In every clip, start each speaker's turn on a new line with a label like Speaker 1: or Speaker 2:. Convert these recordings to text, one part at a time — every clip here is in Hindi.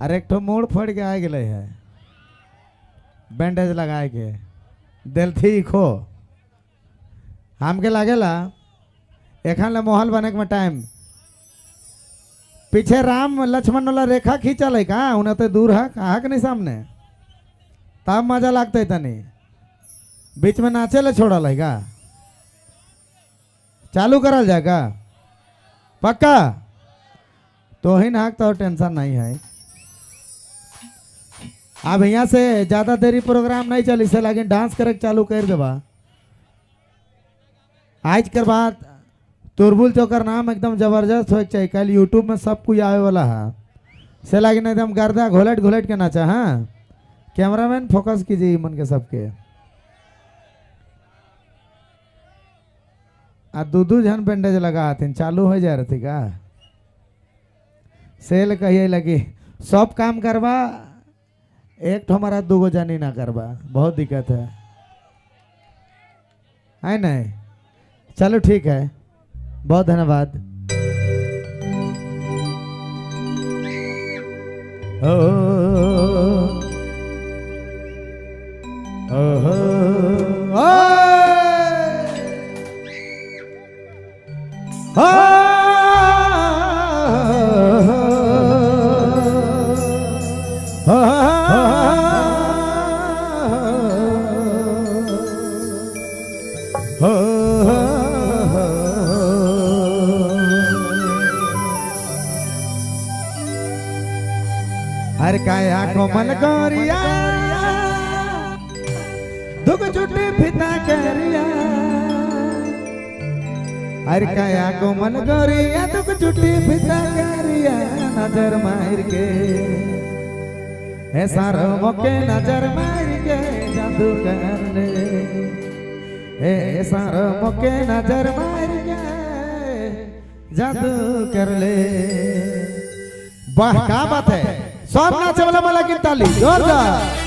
Speaker 1: अरे एक ठो मोड़ फट के आ गए है, बैंडेज लगाए के दिल ठीक हो। हमके लागेला एखन ले मोहल बने में टाइम पीछे राम लक्ष्मण वाला रेखा खींचल है का उन्हें तो दूर है कहा के नहीं सामने, तब मजा लगता तनी बीच में नाचे ले छोड़ल है का, चालू करल जाएगा पक्का तो ही नाक तो टेंशन नहीं है। अब यहाँ से ज्यादा देरी प्रोग्राम नहीं चली से लेकिन डांस करे चालू कर देबा। आज के बाद तुरबुल चौकर नाम एकदम जबरदस्त हो चाहिए, कल यूट्यूब में सब कुछ आवे वाला है से लेकिन एकदम गर्दा घोलट घोलट के नाचा। हाँ कैमरामैन फोकस कीजिए मन के सबके। आ दू जन बैंडेज लगा हथिन चालू हो जा रही का सेल कहिए लगी सब काम करवा एक तो हमारा दूगो जानी ना करवा बहुत दिक्कत है नहीं। चलो ठीक है बहुत धन्यवाद। ओ, ओ, ओ, ओ, हर काया कोमल गोरिया दुग छुट्टी फिता करिया, हर काया कोमल गोरिया दुग छुट्टी फिता करिया, नजर मार के है सारो मोके नजर मार के जादू कर ले, है सारो मोके नजर मार के जादू कर ले। वाह क्या बात है, सब नाचे वाला वाला की ताली जोरदार।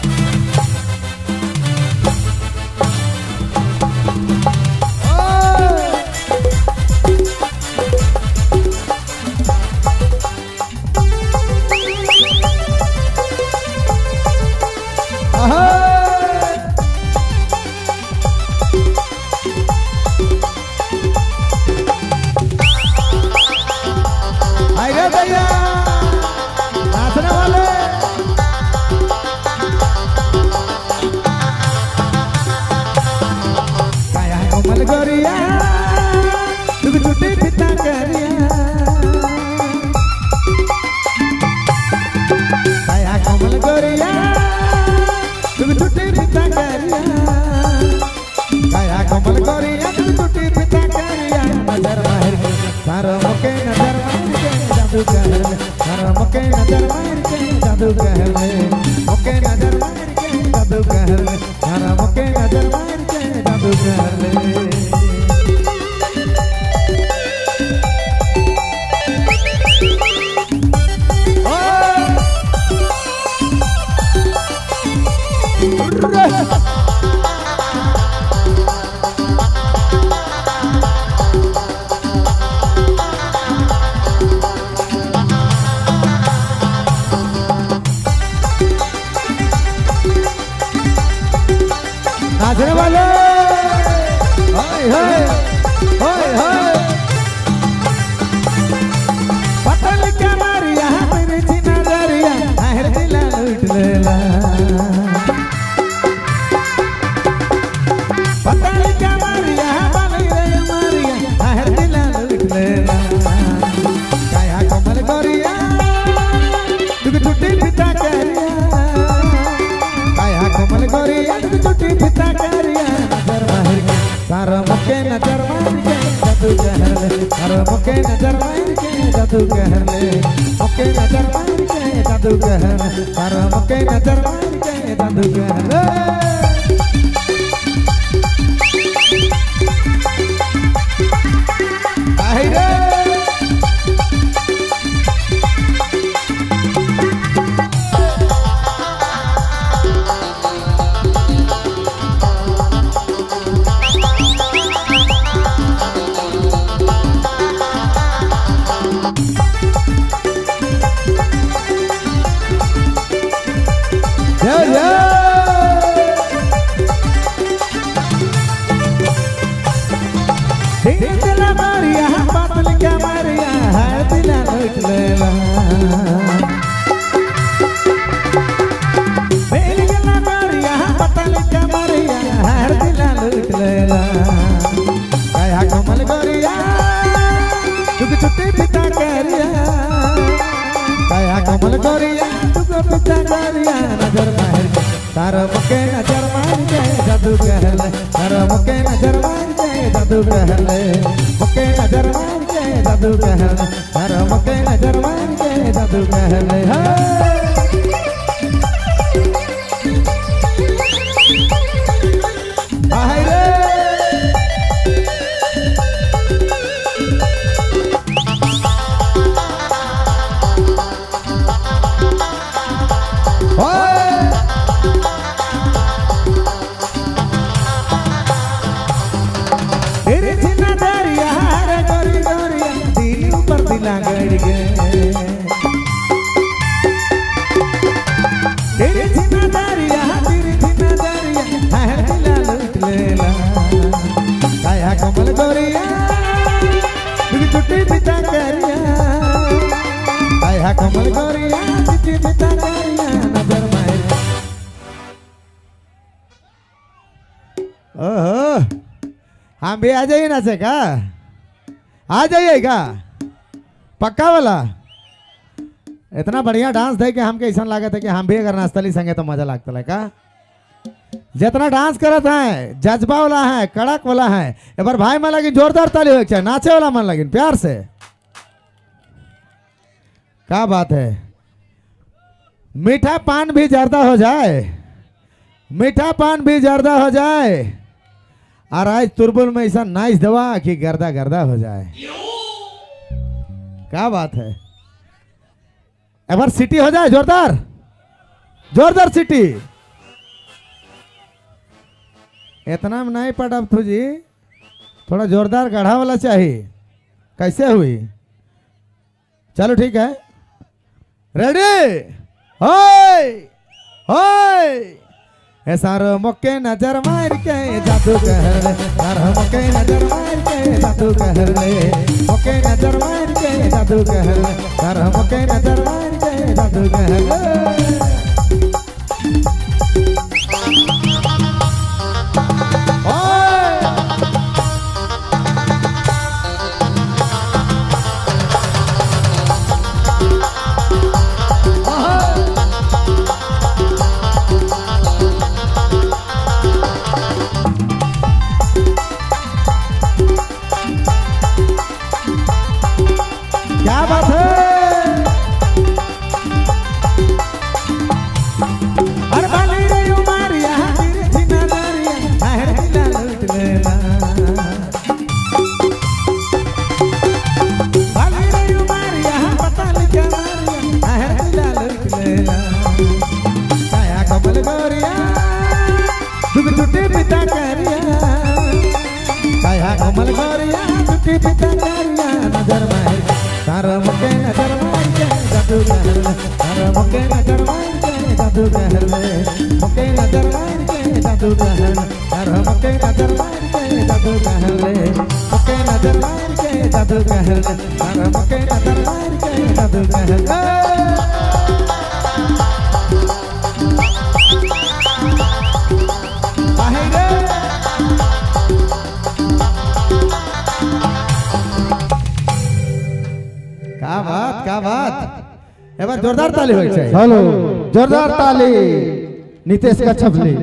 Speaker 1: नाचने वाले हाय हाय हाय हाय पतल के मारिया मेरी चिना दरिया आहर दिला लूट लेला, पतल के मारिया बाली रे मारिया आहर दिला लूट लेला, काया कोमल गोरिया तुक छुट्टी पिता करिया, काया कोमल गोरिया तुक छुट्टी पिता करिया, नजर मार के सारा मुके नजर मार के जादू कहर ले, सारा मुके नजर मार के जादू कहर ले, मुके नजर मार के जादू कहर ले, सारा मुके नजर मार के जादू कहर ले। लूट लेला बेल गला गोरिया पतल कमरिया हर दिला लूट लेला काया कोमल गोरिया तुक छुट्टी पिता करिया काया कोमल गोरिया तुक पिता करिया नजर मार तार मुके नजर मार के जादू कहले तार मुके नजर मार के जादू कहले मुके नजर मार के जादू कहले तार मुके नजर मार के जादू कहले हाय रे गड़ गए तेरी जिम्मेदारिया तेरी जिम्मेदारिया हर दिला लूट लेला काया कोमल गोरिया तुझी छुट्टी पिता करिया काया कोमल गोरिया छुट्टी पिता करिया नजर मार ओहो हम भी आ जाइए ना से का आ जाइएगा पक्का वाला इतना बढ़िया डांस थे कि हमके ऐसा लागत है कि हम भी अगर नाचतली संगे तो मजा लगता है का जितना डांस करत है जज्बा वाला है कड़क वाला है एक बार भाई मन लगी जोरदार ताली हो चाहिए नाचे वाला मन लगी प्यार से क्या बात है मीठा पान भी जर्दा हो जाए मीठा पान भी जर्दा हो जाए और आज तुरबुल में ऐसा नाइस दवा कि गर्दा गर्दा हो जाए क्या बात है एक बार सिटी हो जाए जोरदार जोरदार सिटी इतना में नहीं पड़ा अब तुझी थोड़ा जोरदार गढ़ा वाला चाहिए कैसे हुई चलो ठीक है रेडी होय होय ए सारो मौके नजर मार के जादू कहर ले सारो मौके नजर मार के जादू कहर ले मौके नजर मार के जादू कहर ले सारो मौके नजर मार के जादू कहर ले क्या बात है हर बाली रे उमारिया तेरे बिना नारिया हर दिला लूट लेला बाली रे उमारिया पता लिखा मारिया हर दिला लूट लेला काया कोमल गोरिया तुक छुट्टी पिता करिया काया कोमल गोरिया छुट्टी पिता करिया नजर मार तारा मुके नजर मार के जादू कहर ले तारा मुके नजर मार के जादू कहर ले मुके नजर मार के जादू कहर ले तारा मुके नजर मार के जादू कहर ले मुके नजर मार के जादू कहर ले तारा मुके नजर मार के जादू कहर ले क्या बात एक बार जोरदार ताली हो चाहिए
Speaker 2: हेलो जोरदार ताली नितेश का छपली